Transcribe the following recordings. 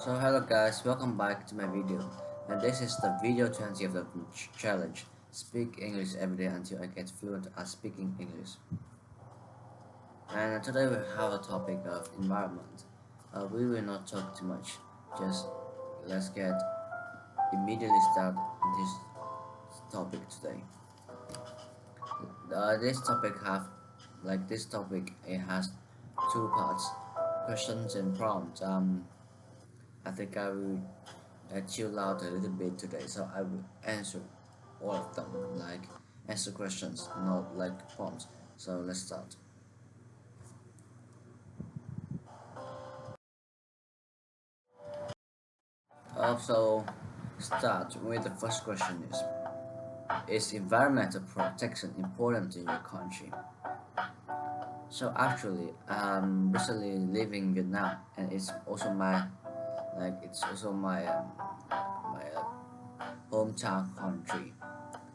So hello guys, welcome back to my video, and this is the video 20 of the challenge. Speak English every day until I get fluent at speaking English. And today we have a topic of environment. We will not talk too much, just let's get immediately start this topic today. This topic it has two parts, questions and prompts. I think I will chill out a little bit today, so I will answer all of them, like answer questions, not like prompts. So let's start. Also, start with the first question is environmental protection important in your country? So actually, I'm recently living in Vietnam, and it's also my hometown country.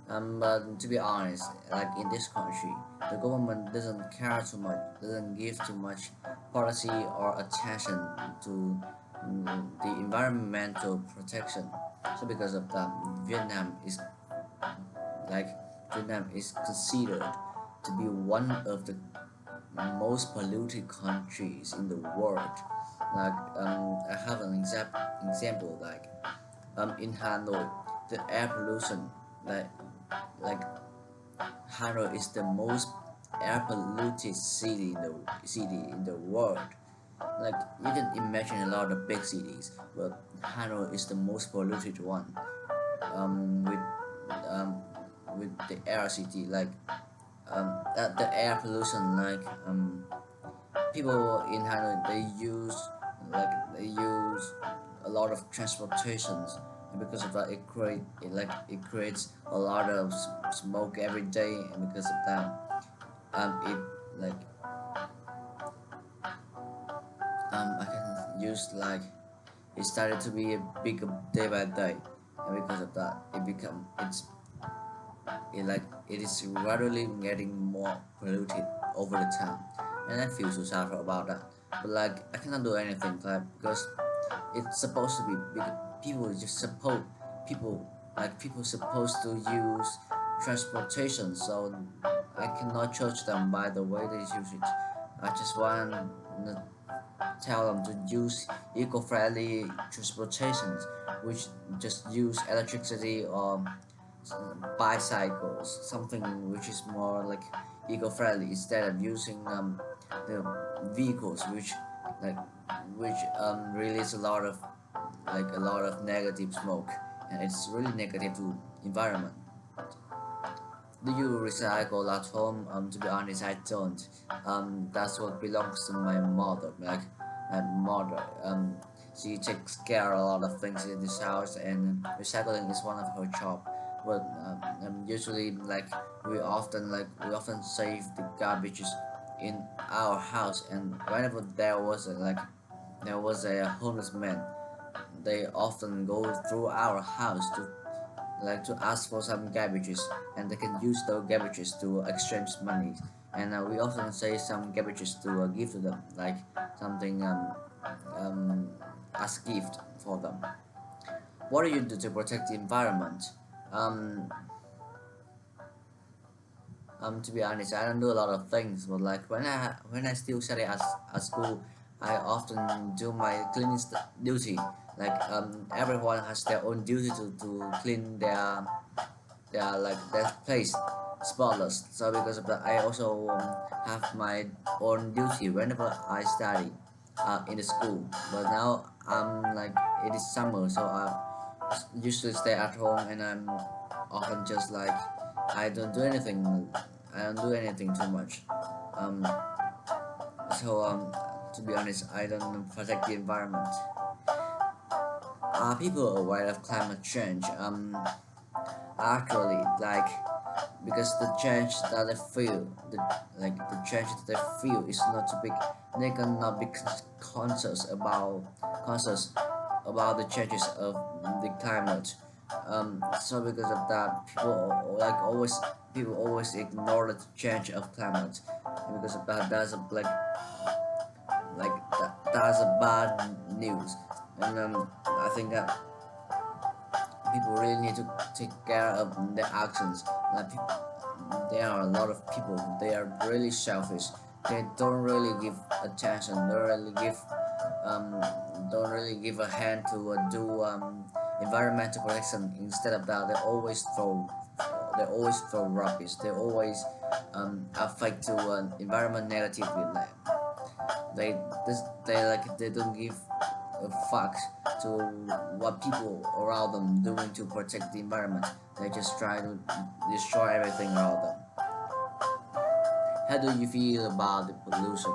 But to be honest, like in this country, the government doesn't care too much, doesn't give too much policy or attention to the environmental protection. So because of that, like Vietnam is considered to be one of the most polluted countries in the world. I have an example in Hanoi, the air pollution like like Hanoi is the most air polluted city in the world. Like you can imagine a lot of big cities, but Hanoi is the most polluted one. Um, with um, with the air city the air pollution people in Hanoi they use a lot of transportations, and because of that it creates a lot of smoke every day, and because of that it like I can use it started to be bigger day by day, and because of that it is gradually getting more polluted over the time, and I feel so sad about that. But I cannot do anything because it's supposed to be big. People just suppose people people supposed to use transportation, so I cannot judge them by the way they use it. I just want to tell them to use eco-friendly transportations, which just use electricity or bicycles, something which is more like eco-friendly instead of using the vehicles like release a lot of negative smoke, and it's really negative to environment. Do you recycle at home? To be honest, I don't. That's what belongs to my mother. Like my mother, she takes care of a lot of things in this house, and recycling is one of her job. But usually, we often save the garbages in our house, and whenever there was a homeless man, they often go through our house to ask for some garbages, and they can use those garbages to exchange money, and we often say some garbages to give to them, like something um, as gift for them. What do you do to protect the environment? um, to be honest, I don't do a lot of things, but like when I still study at school, I often do my cleaning duty. Everyone has their own duty to clean their place spotless. So because of that, I also have my own duty whenever I study in the school. But now it is summer, so I usually stay at home, and I'm often just I don't do anything. I don't do anything too much. Um, to be honest, I don't protect the environment. Are people aware of climate change? Actually, because the change that they feel, the change that they feel is not too big. They cannot be conscious conscious about the changes of the climate. So because of that, people always ignore the change of climate, and because of that, that's a bad news. and I think that people really need to take care of their actions. Like there are a lot of people, they are really selfish. They don't really give attention, um, don't really give a hand to do environmental protection. Instead of that, they always throw rubbish. They always affect to environment negatively. Like they they don't give a fuck to what people around them doing to protect the environment. They just try to destroy everything around them. How do you feel about the pollution?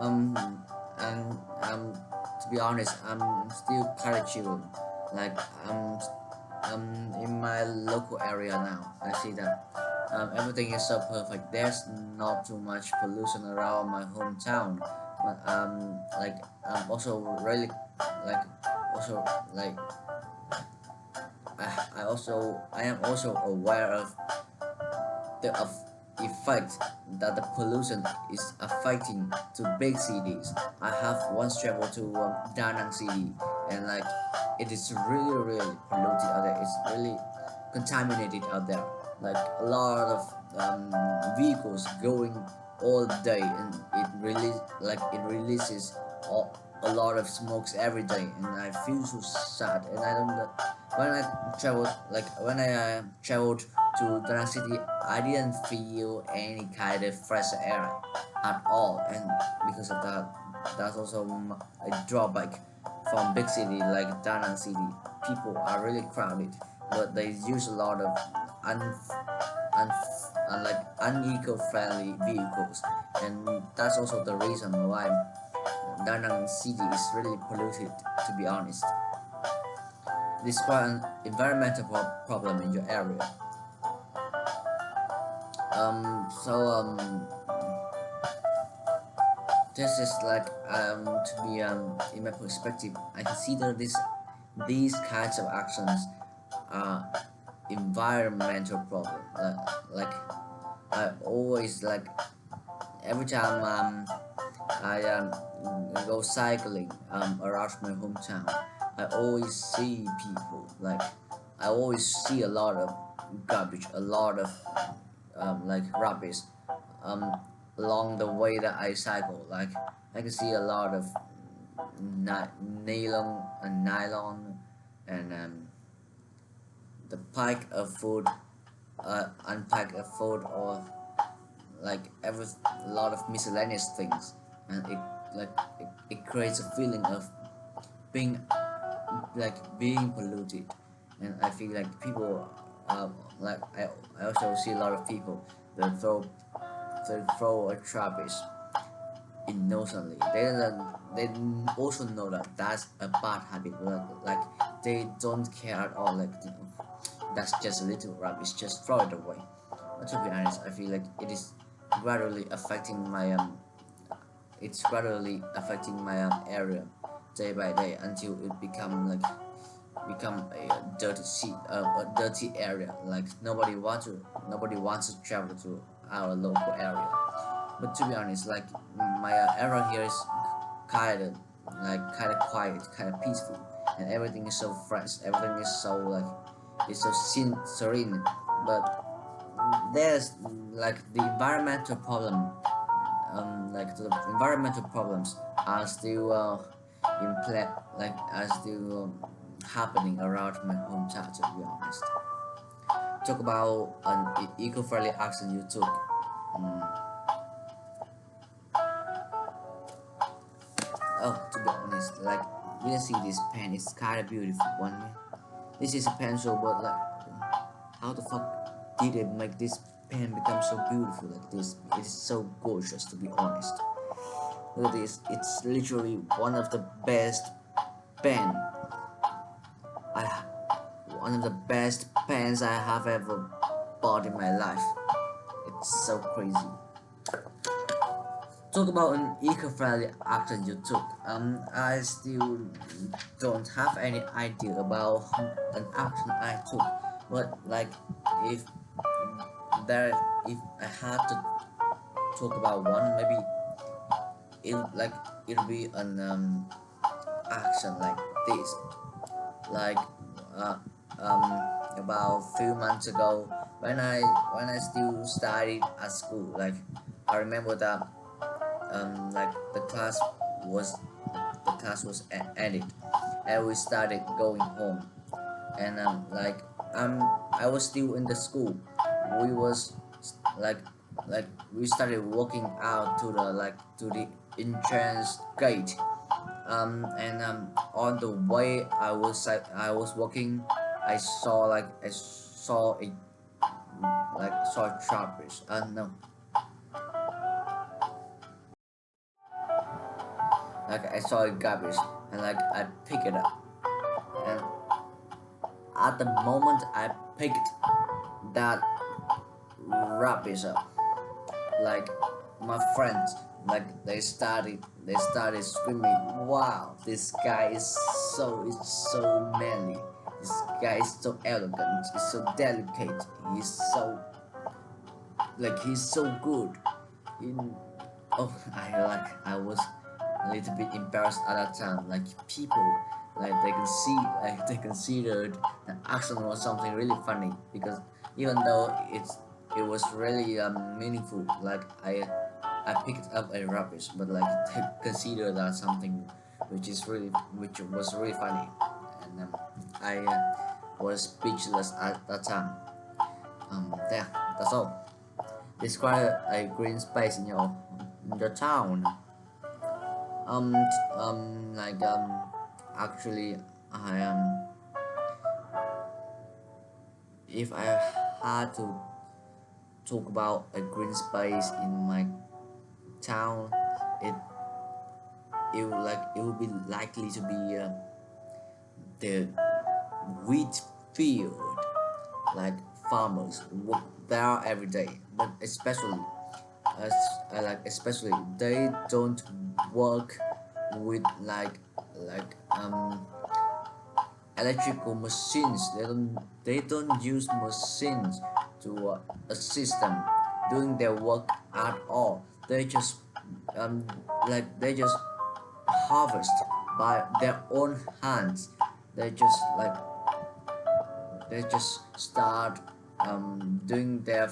Um, and to be honest, I'm still kind of chill. Like in my local area now. I see that everything is so perfect. There's not too much pollution around my hometown. But like I'm also really like also like I am also aware of the effect that the pollution is affecting to big cities. I have once traveled to Da Nang city, and like it is really polluted out there. It's really contaminated out there. Like a lot of vehicles going all day, and it releases a lot of smokes every day, and I feel so sad. And I don't know when I traveled to Dhaka City, I didn't feel any kind of fresh air at all, and because of that, that's also a drawback from big city like Da Nang City. People are really crowded, but they use a lot of un, un, uneco-friendly vehicles, and that's also the reason why Da Nang City is really polluted. To be honest, despite an environmental problem in your area. So this is like to be in my perspective, I consider these kinds of actions are environmental problem. Like I always like every time I go cycling around my hometown, I always see people like I always see a lot of garbage, a lot of like rubbish um, along the way that I cycle. Like I can see a lot of nylon and the pack of food, unpack of food, or like a lot of miscellaneous things, and it creates a feeling of being being polluted, and I feel like people like I also see a lot of people that throw a rubbish innocently. They also know that that's a bad habit, but like they don't care at all. Like that's just a little rubbish, just throw it away. But to be honest, I feel like it is gradually affecting my area day by day until it become a dirty area. Like nobody wants to travel to our local area. But to be honest, like my area here is kind of kind of quiet, kind of peaceful, and everything is so fresh. Everything is so it's so serene. But there's like the environmental problem. Like the environmental problems are still in play, like are still happening around my hometown. To be honest, talk about an eco-friendly action you took. Mm. Oh, to be honest, like you can see this pen. It's kind of beautiful one. This is a pencil, but like, how the fuck did it make this pen become so beautiful like this? It's so gorgeous, to be honest. Look at this. It's literally one of the best pen. I one of the best pens I have ever bought in my life. It's so crazy. Talk about an eco-friendly action you took. I still don't have any idea about an action I took, but like if if I had to talk about one, maybe it'll be an action like this. Like uh, um, about few months ago, when I still studied at school, like I remember that like was the class was ended, and we started going home, and I was still in the school. We was like like we started walking out to the entrance gate, and on the way I was walking, I saw a saw a sharpish no like I saw a garbage, and I picked it up, and at the moment I picked that rubbish up, like my friends, like they started screaming, wow, this guy is so manly, this guy is so elegant, he's so delicate, he's so he's so good in oh I was a little bit embarrassed at that time, like people, like they considered the action was something really funny, because even though it was really meaningful, like I picked up a rubbish, but like they consider that something which was really funny, and I was speechless at that time. Yeah, that's all. Describe a green space in your town. Um, like actually, I if I had to talk about a green space in my town, it it would be likely to be the wheat field. Like farmers work there every day, but as especially they don't work with like electrical machines. They don't use machines to assist them doing their work at all. They just um they just harvest by their own hands. They just they just start doing their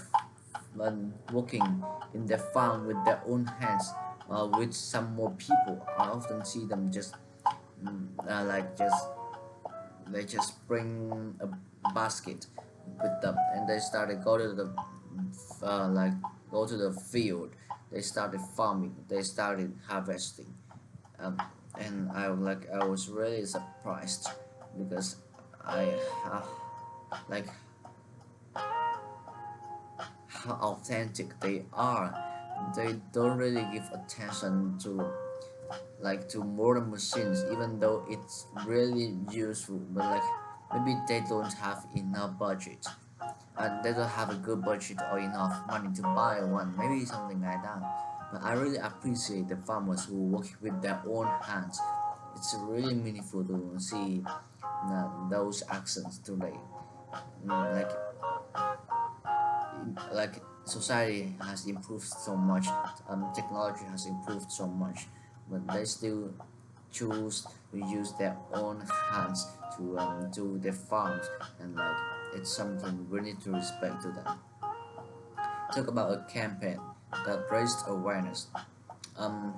working in their farm with their own hands, with some more people. I often see them just just they just bring a basket with them, and they started go to the like go to the field. They started farming, they started harvesting, um, and I was really surprised, because I like how authentic they are. They don't really give attention to modern machines, even though it's really useful, but maybe they don't have enough budget, and they don't have a good budget or enough money to buy one, maybe something like that. But I really appreciate the farmers who work with their own hands. It's really meaningful to see those actions today. Like society has improved so much, technology has improved so much, but they still choose to use their own hands to do their farms, and it's something we need to respect to them. Talk about a campaign that raised awareness. Um,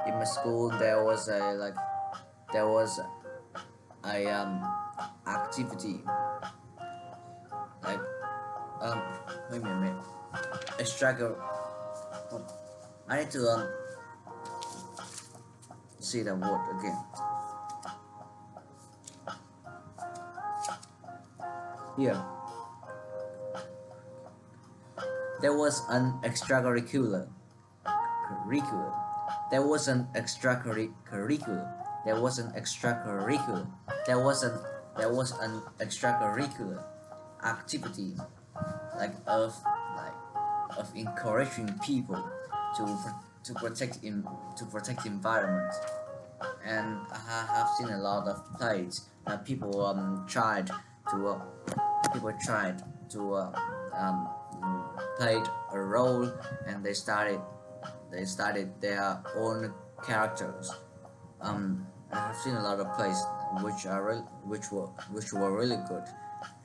in my school there was a activity, like um wait a minute, a struggle. I need to see the word again. Here, there was an extracurricular curriculum. There was an extracurricular. There was an extracurricular. There was an there was an extracurricular activity, of encouraging people to to protect to protect the environment. And I have seen a lot of plays that people tried to um, played a role, and they started their own characters. I seen a lot of plays which were really good,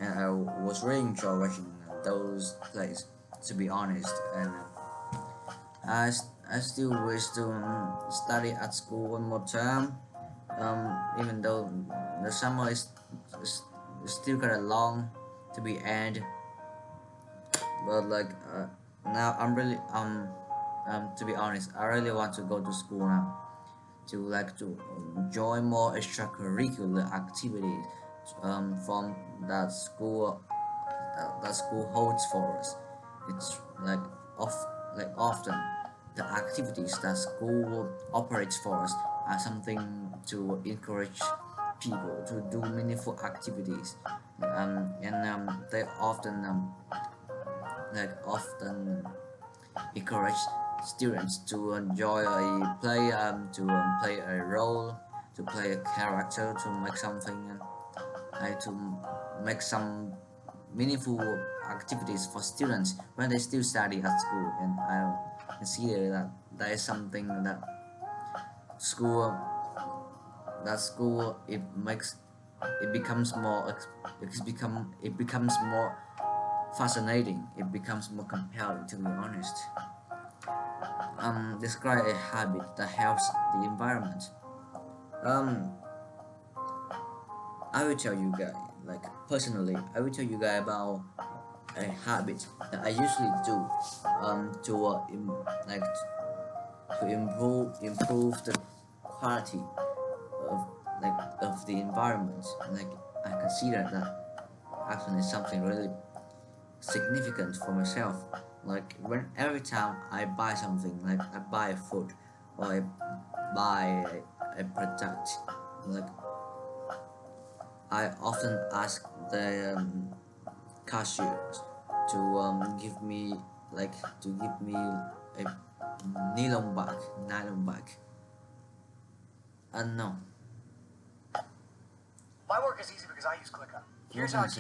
and I was really enjoy watching those plays. To be honest, and I still wish to study at school one more time. Even though the summer is still kind of long to be end, but like now I'm really to be honest, I really want to go to school now to join more extracurricular activities from that school that school holds for us. It's like off like often the activities that school operates for us are something to encourage people to do meaningful activities, and they often encourage students to enjoy a play, to play a role, to play a character, to make something, to make some meaningful activities for students when they still study at school. And I consider that that is something that school it makes it becomes more it becomes more fascinating, it becomes more compelling, to be honest. Describe a habit that helps the environment. um I will tell you guys, like personally, I will tell you guys about a habit that I usually do to like to improve the quality of of the environment. Like I consider that actually is something really significant for myself. Like when every time I buy something, like I buy food or I buy a product, like I often ask the cashiers to give me a nylon bag. And no, My work is easy because I use ClickUp. no Here's how I one keep